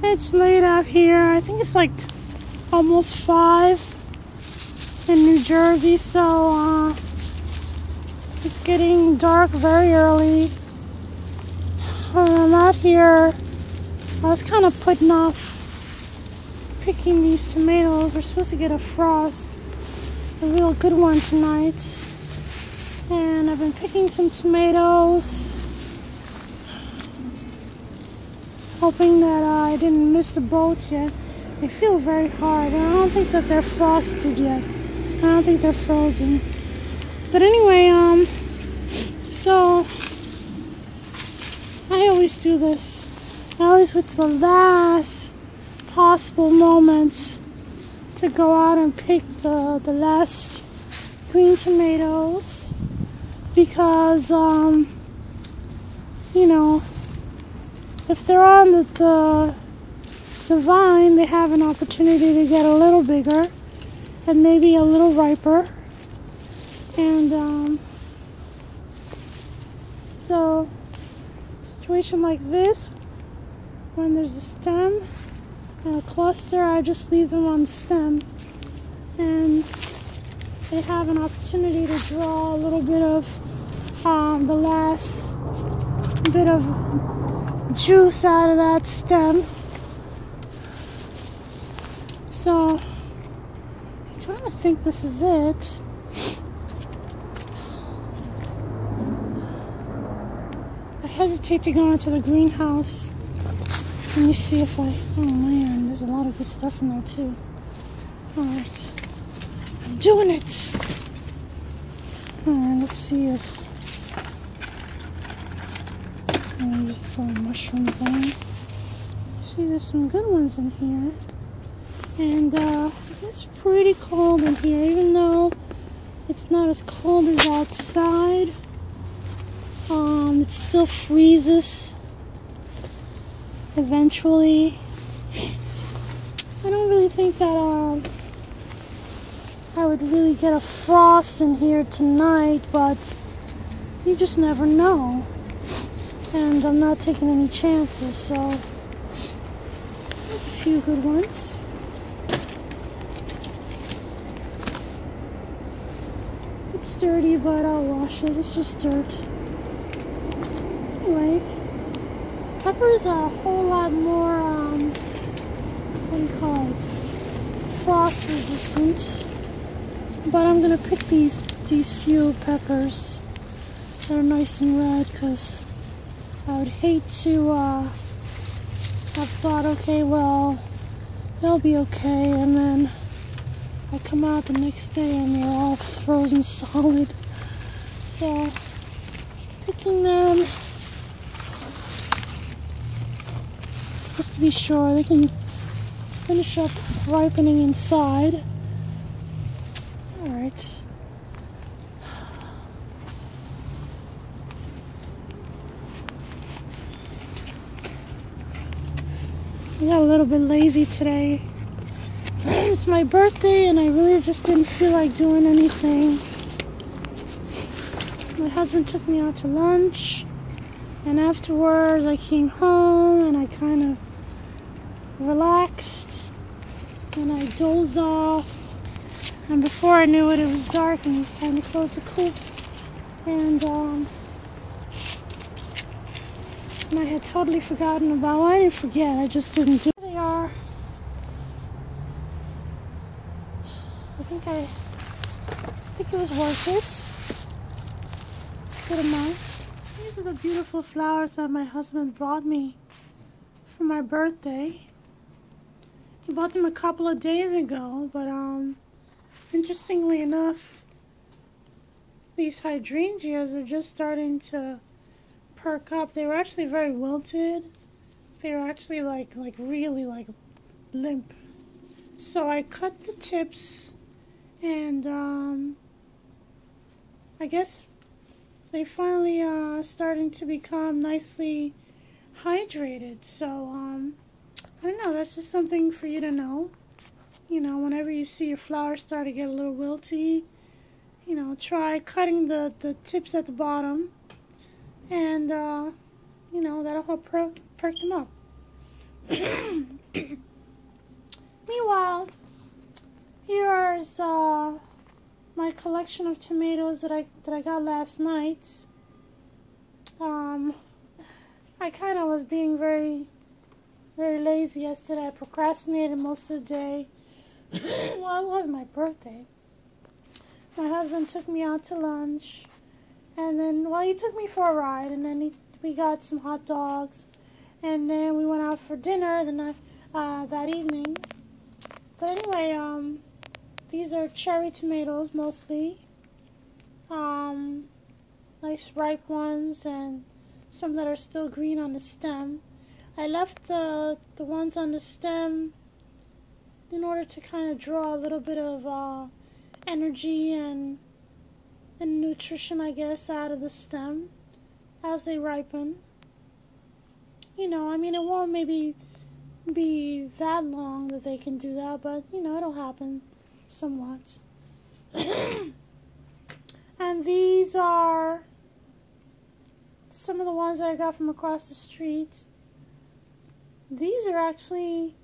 It's late out here. I think it's like almost 5 in New Jersey, so it's getting dark very early. I'm out here. I was kind of putting off picking these tomatoes. We're supposed to get a frost, a real good one tonight. And I've been picking some tomatoes, hoping that I didn't miss the boats yet. They feel very hard. I don't think that they're frosted yet. I don't think they're frozen. But anyway, so I always do this. I always wait till the last possible moment to go out and pick the last green tomatoes, because you know, if they're on the vine, they have an opportunity to get a little bigger and maybe a little riper. And so a situation like this, when there's a stem and a cluster, I just leave them on the stem, and they have an opportunity to draw a little bit of the last bit of juice out of that stem. So I kind of think this is it. I hesitate to go into the greenhouse. Let me see if I... Oh man, there's a lot of good stuff in there too. Alright. I'm doing it! Alright, let's see if... There's some mushroom thing. See, there's some good ones in here. And it's pretty cold in here, even though it's not as cold as outside. It still freezes eventually. I don't really think that I would really get a frost in here tonight, but you just never know. And I'm not taking any chances, so there's a few good ones. It's dirty, but I'll wash it. It's just dirt. Anyway, peppers are a whole lot more, what do you call it, frost resistant. But I'm gonna pick these few peppers that are nice and red, because I would hate to have thought, okay, well, they'll be okay, and then I come out the next day and they're all frozen solid. So, picking them just to be sure they can finish up ripening inside. Alright. I got a little bit lazy today. It's my birthday and I really just didn't feel like doing anything. My husband took me out to lunch, and afterwards I came home and I kind of relaxed and I dozed off, and before I knew it, it was dark and it was time to close the coop. And I had totally forgotten about, well, I didn't forget, I just didn't do it. There they are. I think it was worth it. It's a good amount. These are the beautiful flowers that my husband brought me for my birthday. He bought them a couple of days ago, but interestingly enough, these hydrangeas are just starting to perk up. They were actually very wilted. They were actually like really limp. So I cut the tips, and I guess they finally starting to become nicely hydrated. So I don't know, that's just something for you to know. You know, whenever you see your flowers start to get a little wilty, you know, try cutting the tips at the bottom, and you know, that'll help perk them up. my collection of tomatoes that I got last night. I kind of was being very lazy yesterday. I procrastinated most of the day. Well, it was my birthday. My husband took me out to lunch, and then, well, he took me for a ride, and then we got some hot dogs, and then we went out for dinner that evening. But anyway, these are cherry tomatoes mostly. Nice ripe ones, and some that are still green on the stem. I left the ones on the stem in order to kind of draw a little bit of energy and nutrition, I guess, out of the stem as they ripen. You know, I mean, it won't maybe be that long that they can do that, but, you know, it'll happen somewhat. And these are some of the ones that I got from across the street. These are actually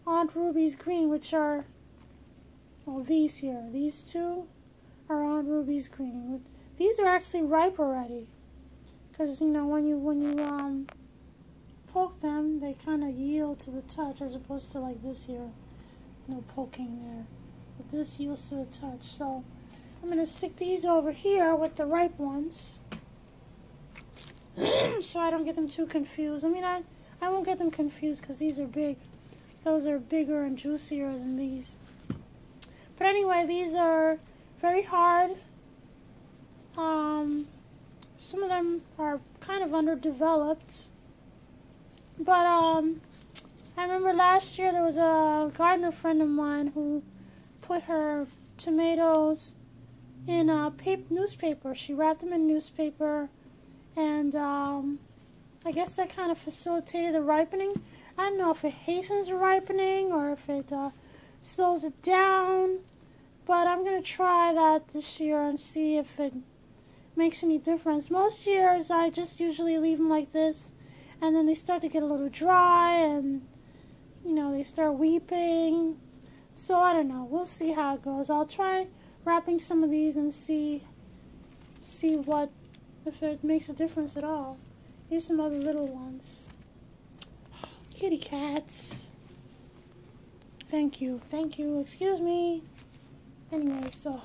Aunt Ruby's green, which are, well, these here. These two are Aunt Ruby's green. These are actually ripe already, because, you know, when you poke them, they kind of yield to the touch, as opposed to like this here, no poking there. But this yields to the touch. So I'm going to stick these over here with the ripe ones, so I don't get them too confused. I mean, I won't get them confused because these are big. Those are bigger and juicier than these. But anyway, these are very hard. Some of them are kind of underdeveloped. But I remember last year there was a gardener friend of mine who put her tomatoes in newspaper. She wrapped them in newspaper, and I guess that kind of facilitated the ripening. I don't know if it hastens the ripening or if it slows it down, but I'm going to try that this year and see if it makes any difference. Most years I just usually leave them like this, and then they start to get a little dry, and, you know, they start weeping. So I don't know. We'll see how it goes. I'll try wrapping some of these and see if it makes a difference at all. Here's some other little ones. Kitty cats. Thank you. Thank you. Excuse me. Anyway, so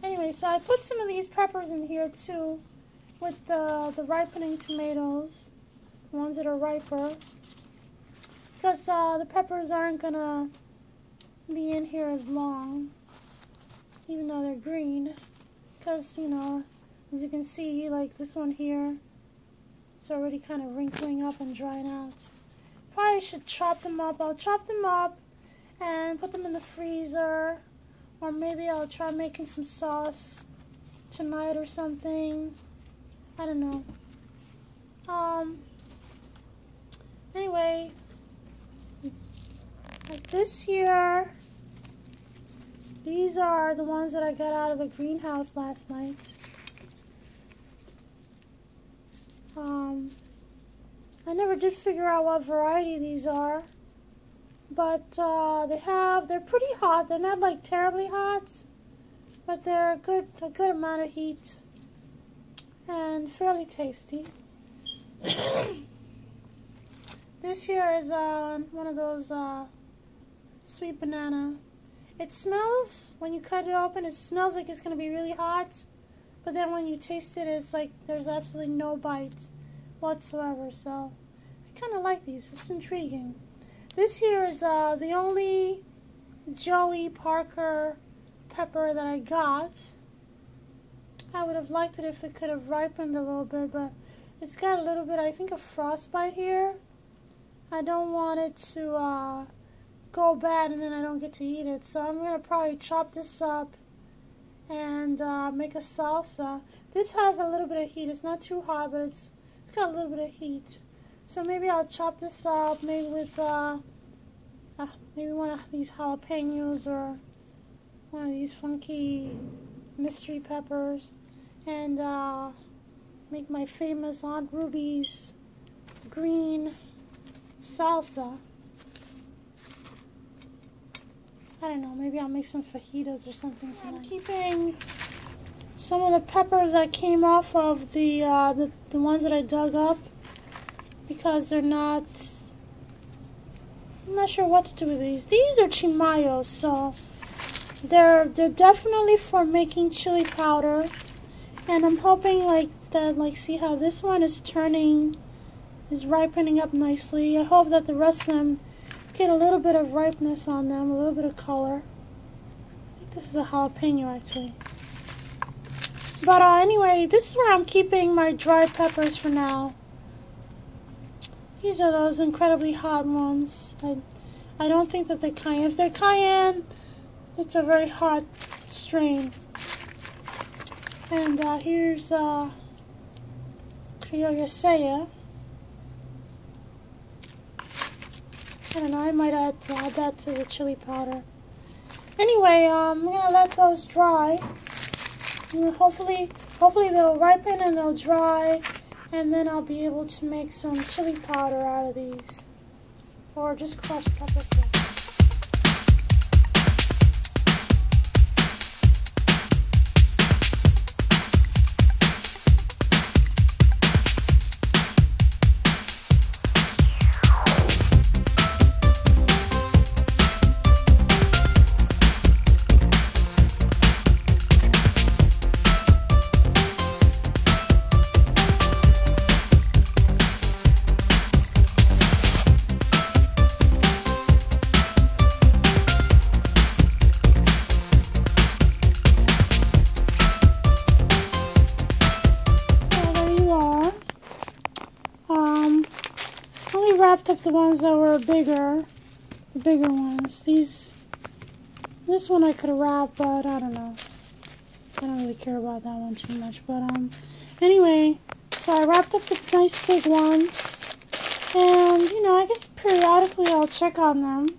I put some of these peppers in here too, with the ripening tomatoes, the ones that are riper, because the peppers aren't gonna be in here as long, even though they're green, because, you know, as you can see, like this one here, it's already kind of wrinkling up and drying out. Probably should chop them up. I'll chop them up and put them in the freezer, or maybe I'll try making some sauce tonight or something. I don't know. Anyway, like this here, these are the ones that I got out of the greenhouse last night. I never did figure out what variety these are, but they're pretty hot. They're not like terribly hot, but they're a good amount of heat and fairly tasty. This here is one of those sweet banana. It smells, when you cut it open, it smells like it's going to be really hot, but then when you taste it, it's like there's absolutely no bite whatsoever. So I kind of like these. It's intriguing. This here is the only Joey Parker pepper that I got. I would have liked it if it could have ripened a little bit, but it's got a little bit, I think, of frostbite here. I don't want it to go bad and then I don't get to eat it, so I'm going to probably chop this up and make a salsa. This has a little bit of heat. It's not too hot, but it's got a little bit of heat. So maybe I'll chop this up, maybe with maybe one of these jalapenos or one of these funky mystery peppers, and make my famous Aunt Ruby's green salsa. I don't know, maybe I'll make some fajitas or something tonight. I'm keeping some of the peppers that came off of the ones that I dug up because they're not, I'm not sure what to do with these. These are chimayos, so they're definitely for making chili powder. And I'm hoping see how this one is ripening up nicely. I hope that the rest of them get a little bit of ripeness on them, a little bit of color. I think this is a jalapeno actually. But anyway, this is where I'm keeping my dried peppers for now. These are those incredibly hot ones. I don't think that they're cayenne. If they're cayenne, it's a very hot strain. And here's Criolla Saya. I don't know, I might add that to the chili powder. Anyway, I'm gonna let those dry. And hopefully they'll ripen and they'll dry, and then I'll be able to make some chili powder out of these, or just crushed pepper flakes. Wrapped up the ones that were bigger, the bigger ones. This one I could have wrapped, but I don't know. I don't really care about that one too much. But anyway, so I wrapped up the nice big ones, and I guess periodically I'll check on them.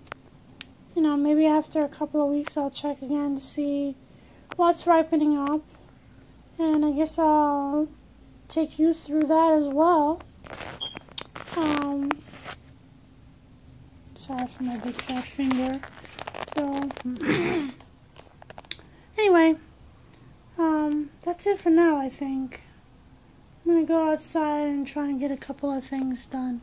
Maybe after a couple of weeks I'll check again to see what's ripening up, and I guess I'll take you through that as well. Sorry for my big fat finger. So, anyway, that's it for now, I think. I'm gonna go outside and try and get a couple of things done.